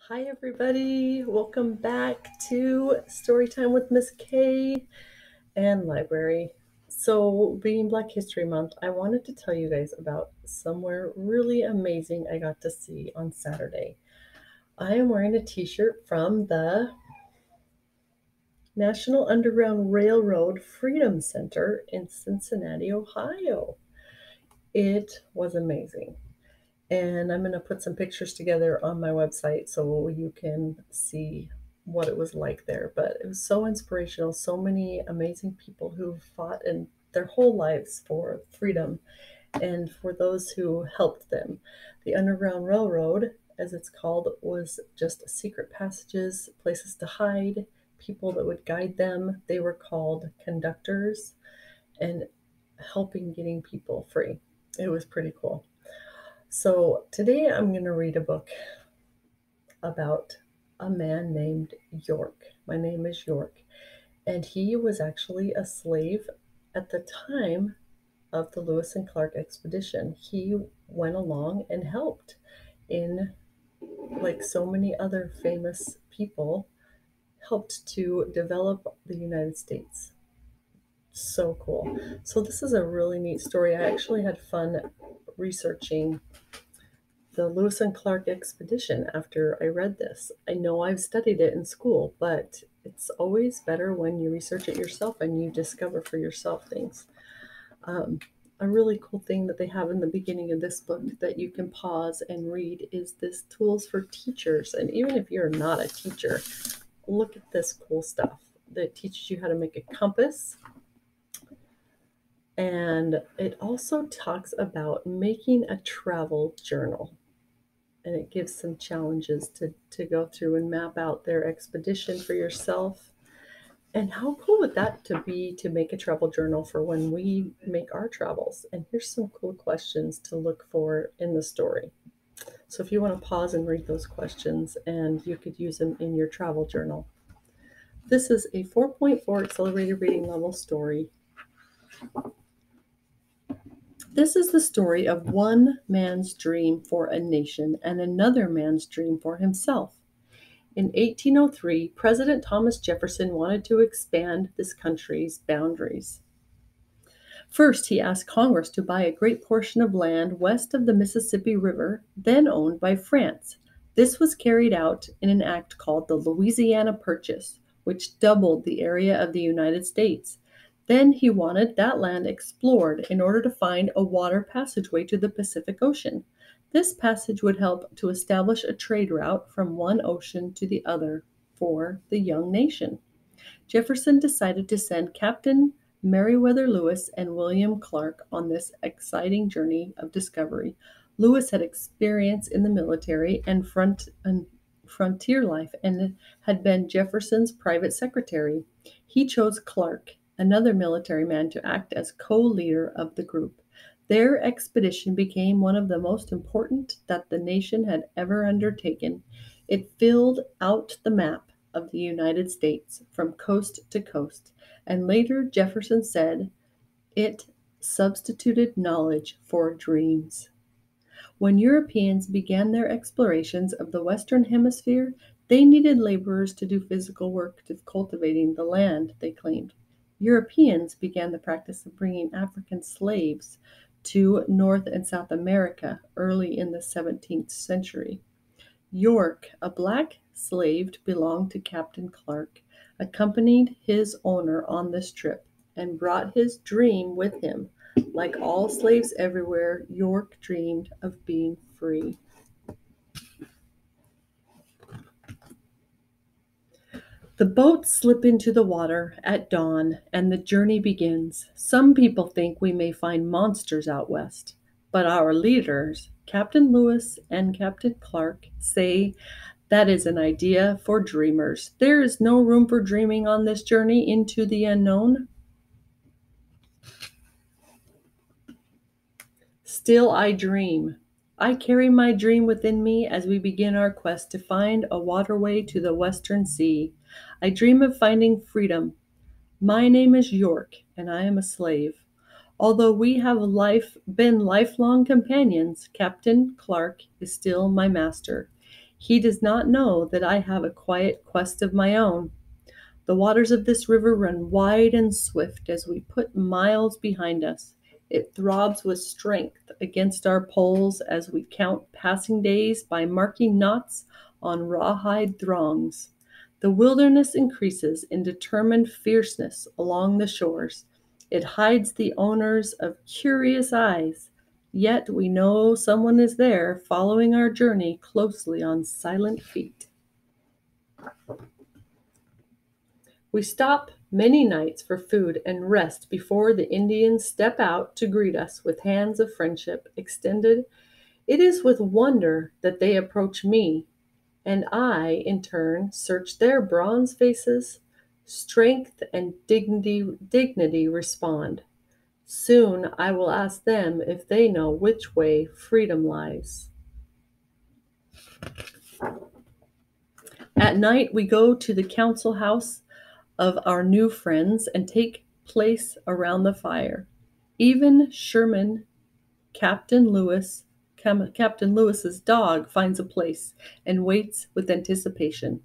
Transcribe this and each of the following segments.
Hi, everybody. Welcome back to Storytime with Miss K and Library. So, being Black History Month, I wanted to tell you guys about somewhere really amazing I got to see on Saturday. I am wearing a t shirt from the National Underground Railroad Freedom Center in Cincinnati, Ohio. It was amazing. And I'm going to put some pictures together on my website so you can see what it was like there. But it was so inspirational. So many amazing people who fought in their whole lives for freedom and for those who helped them. The Underground Railroad, as it's called, was just secret passages, places to hide, people that would guide them. They were called conductors and helping getting people free. It was pretty cool. So today I'm going to read a book about a man named York. My name is York, and he was actually a slave at the time of the Lewis and Clark expedition. He went along and helped in, like so many other famous people, helped to develop the United States. So cool. So this is a really neat story. I actually had fun researching the Lewis and Clark expedition after I read this. I know I've studied it in school, but it's always better when you research it yourself and you discover for yourself things. Um, a really cool thing that they have in the beginning of this book that you can pause and read is this tools for teachers. And even if you're not a teacher, look at this cool stuff that teaches you how to make a compass. And it also talks about making a travel journal. And it gives some challenges to go through and map out their expedition for yourself. And how cool would that to be to make a travel journal for when we make our travels? And here's some cool questions to look for in the story. So if you want to pause and read those questions, and you could use them in your travel journal. This is a 4.4 accelerated reading level story. This is the story of one man's dream for a nation and another man's dream for himself. In 1803, President Thomas Jefferson wanted to expand this country's boundaries. First, he asked Congress to buy a great portion of land west of the Mississippi River, then owned by France. This was carried out in an act called the Louisiana Purchase, which doubled the area of the United States. Then he wanted that land explored in order to find a water passageway to the Pacific Ocean. This passage would help to establish a trade route from one ocean to the other for the young nation. Jefferson decided to send Captain Meriwether Lewis and William Clark on this exciting journey of discovery. Lewis had experience in the military and frontier life and had been Jefferson's private secretary. He chose Clark, another military man, to act as co-leader of the group. Their expedition became one of the most important that the nation had ever undertaken. It filled out the map of the United States from coast to coast, and later Jefferson said it substituted knowledge for dreams. When Europeans began their explorations of the Western Hemisphere, they needed laborers to do physical work to cultivating the land, they claimed. Europeans began the practice of bringing African slaves to North and South America early in the 17th century. York, a black slave belonged to Captain Clark, accompanied his owner on this trip and brought his dream with him. Like all slaves everywhere, York dreamed of being free. The boats slip into the water at dawn, and the journey begins. Some people think we may find monsters out west, but our leaders, Captain Lewis and Captain Clark, say that is an idea for dreamers. There is no room for dreaming on this journey into the unknown. Still I dream. I carry my dream within me as we begin our quest to find a waterway to the western sea. I dream of finding freedom. My name is York, and I am a slave. Although we have been lifelong companions, Captain Clark is still my master. He does not know that I have a quiet quest of my own. The waters of this river run wide and swift as we put miles behind us. It throbs with strength against our poles as we count passing days by marking knots on rawhide throngs. The wilderness increases in determined fierceness along the shores. It hides the owners of curious eyes, yet we know someone is there following our journey closely on silent feet. We stop many nights for food and rest before the Indians step out to greet us with hands of friendship extended. It is with wonder that they approach me, and I, in turn, search their bronze faces. Strength and dignity respond. Soon I will ask them if they know which way freedom lies. At night we go to the council house of our new friends and take place around the fire. Even Sherman, Captain Lewis, Captain Lewis's dog finds a place and waits with anticipation.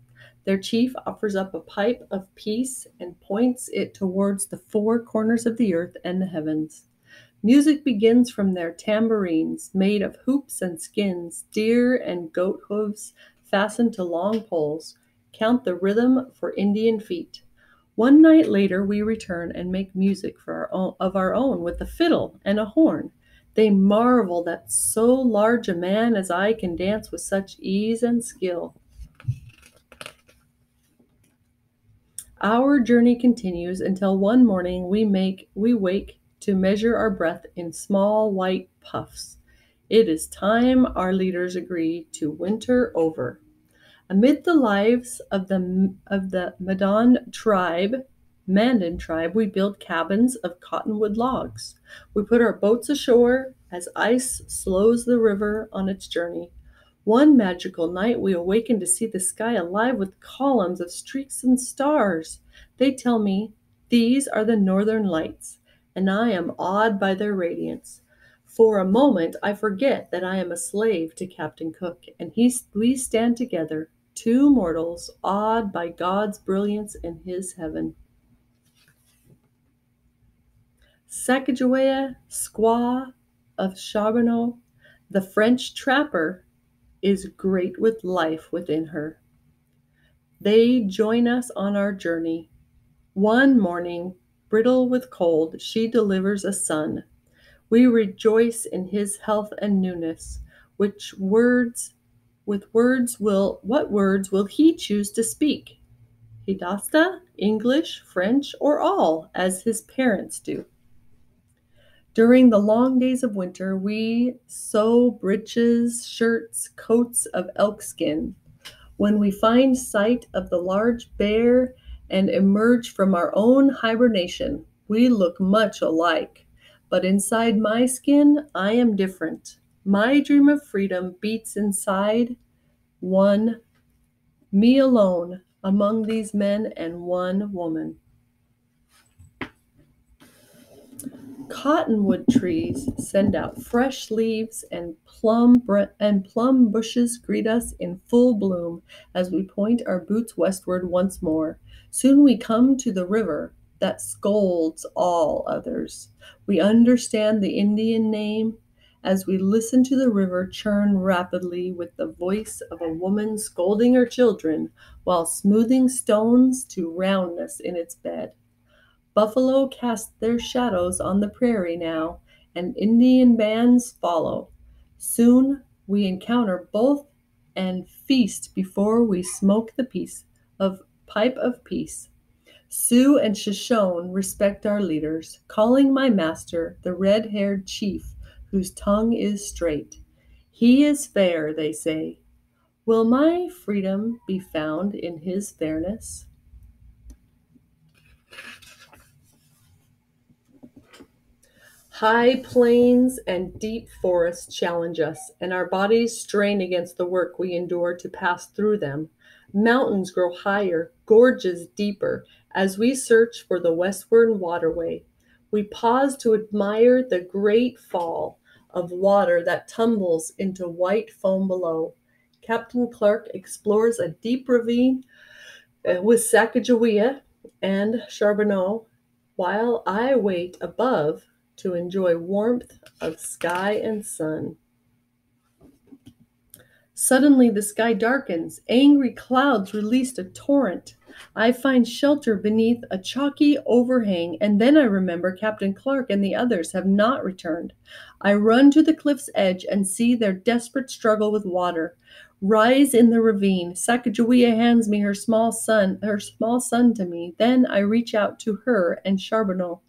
Their chief offers up a pipe of peace and points it towards the four corners of the earth and the heavens. Music begins from their tambourines, made of hoops and skins, deer and goat hooves fastened to long poles. Count the rhythm for Indian feet. One night later we return and make music of our own with a fiddle and a horn. They marvel that so large a man as I can dance with such ease and skill. Our journey continues until one morning we wake to measure our breath in small white puffs. It is time, our leaders agree, to winter over. Amid the lives of the Mandan tribe, we build cabins of cottonwood logs. We put our boats ashore as ice slows the river on its journey. One magical night, we awaken to see the sky alive with columns of streaks and stars. They tell me these are the northern lights, and I am awed by their radiance. For a moment, I forget that I am a slave to Captain Cook, and we stand together, two mortals awed by God's brilliance in his heaven. Sacagawea, squaw of Charbonneau, the French trapper, is great with life within her. They join us on our journey. One morning, brittle with cold, she delivers a son. We rejoice in his health and newness. What words will he choose to speak? Hidasta, English, French, or all, as his parents do. During the long days of winter, we sew breeches, shirts, coats of elk skin. When we find sight of the large bear and emerge from our own hibernation, we look much alike. But inside my skin, I am different. My dream of freedom beats inside one, me alone, among these men and one woman. Cottonwood trees send out fresh leaves, and plum bushes greet us in full bloom as we point our boots westward once more. Soon we come to the river that scolds all others. We understand the Indian name as we listen to the river churn rapidly with the voice of a woman scolding her children while smoothing stones to roundness in its bed. Buffalo cast their shadows on the prairie now, and Indian bands follow. Soon we encounter both and feast before we smoke the pipe of peace. Sioux and Shoshone respect our leaders, calling my master the red-haired chief whose tongue is straight. He is fair, they say. Will my freedom be found in his fairness? High plains and deep forests challenge us, and our bodies strain against the work we endure to pass through them. Mountains grow higher, gorges deeper, as we search for the westward waterway. We pause to admire the great fall of water that tumbles into white foam below. Captain Clark explores a deep ravine with Sacagawea and Charbonneau, while I wait above to enjoy warmth of sky and sun. Suddenly the sky darkens. Angry clouds release a torrent. I find shelter beneath a chalky overhang, and then I remember Captain Clark and the others have not returned. I run to the cliff's edge and see their desperate struggle with water. Rise in the ravine. Sacagawea hands me her small son to me. Then I reach out to her and Charbonneau.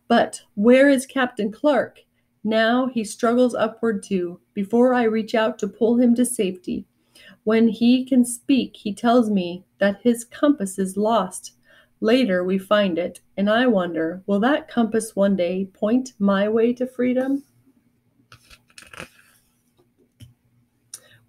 But where is Captain Clark? Now he struggles upward too, before I reach out to pull him to safety. When he can speak, he tells me that his compass is lost. Later we find it, and I wonder, will that compass one day point my way to freedom?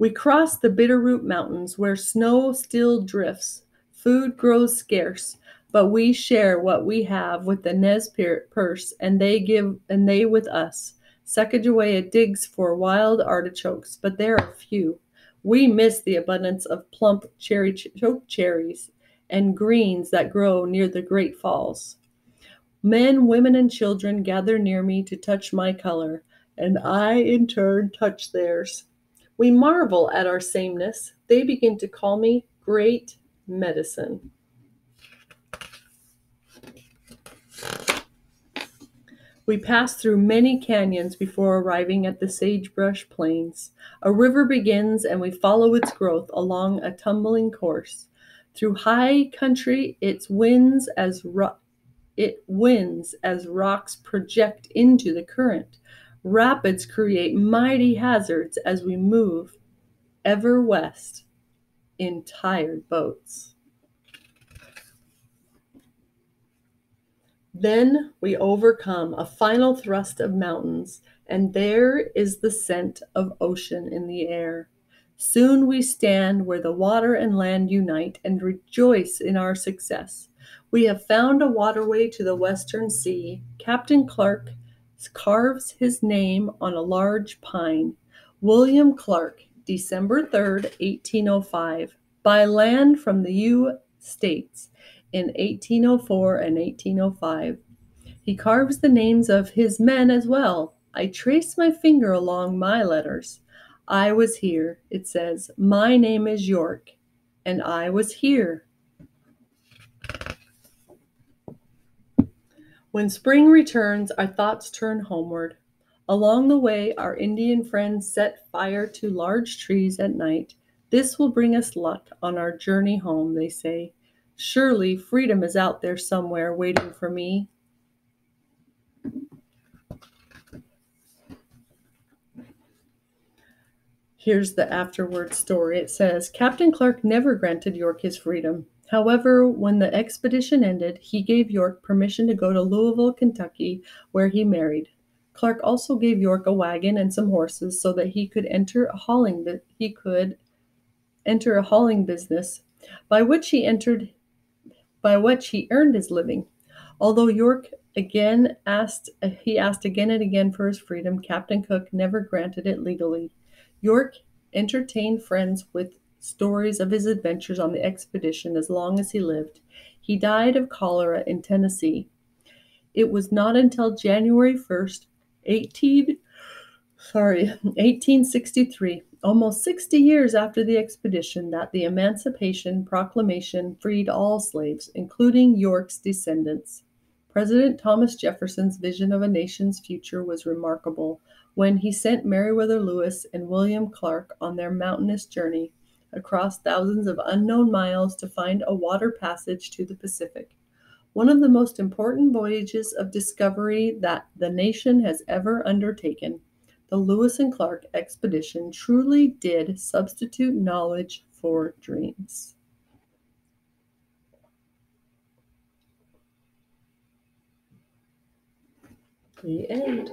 We cross the Bitterroot Mountains where snow still drifts. Food grows scarce, but we share what we have with the Nez Perce, and they with us. Sacagawea digs for wild artichokes, but there are few. We miss the abundance of plump choke cherries and greens that grow near the Great Falls. Men, women, and children gather near me to touch my color, and I in turn touch theirs. We marvel at our sameness. They begin to call me Great Medicine. We pass through many canyons before arriving at the sagebrush plains. A river begins, and we follow its growth along a tumbling course. Through high country, it winds as rocks project into the current. Rapids create mighty hazards as we move ever west in tired boats. Then we overcome a final thrust of mountains, and there is the scent of ocean in the air. Soon we stand where the water and land unite and rejoice in our success. We have found a waterway to the western sea. Captain Clark carves his name on a large pine. William Clark, December 3rd, 1805, by land from the States in 1804 and 1805. He carves the names of his men as well. I trace my finger along my letters. I was here, it says. My name is York, and I was here. When spring returns, our thoughts turn homeward. Along the way, our Indian friends set fire to large trees at night. This will bring us luck on our journey home, they say. Surely freedom is out there somewhere waiting for me. Here's the afterward story. It says, Captain Clark never granted York his freedom. However, when the expedition ended, he gave York permission to go to Louisville, Kentucky, where he married. Clark also gave York a wagon and some horses so that he could enter a hauling business by which he earned his living. Although York asked again and again for his freedom, Captain Cook never granted it legally. York entertained friends with stories of his adventures on the expedition as long as he lived. He died of cholera in Tennessee. It was not until January 1st, 1863, almost 60 years after the expedition, that the Emancipation Proclamation freed all slaves, including York's descendants. President Thomas Jefferson's vision of a nation's future was remarkable when he sent Meriwether Lewis and William Clark on their mountainous journey across thousands of unknown miles to find a water passage to the Pacific. One of the most important voyages of discovery that the nation has ever undertaken. The Lewis and Clark expedition truly did substitute knowledge for dreams. The end.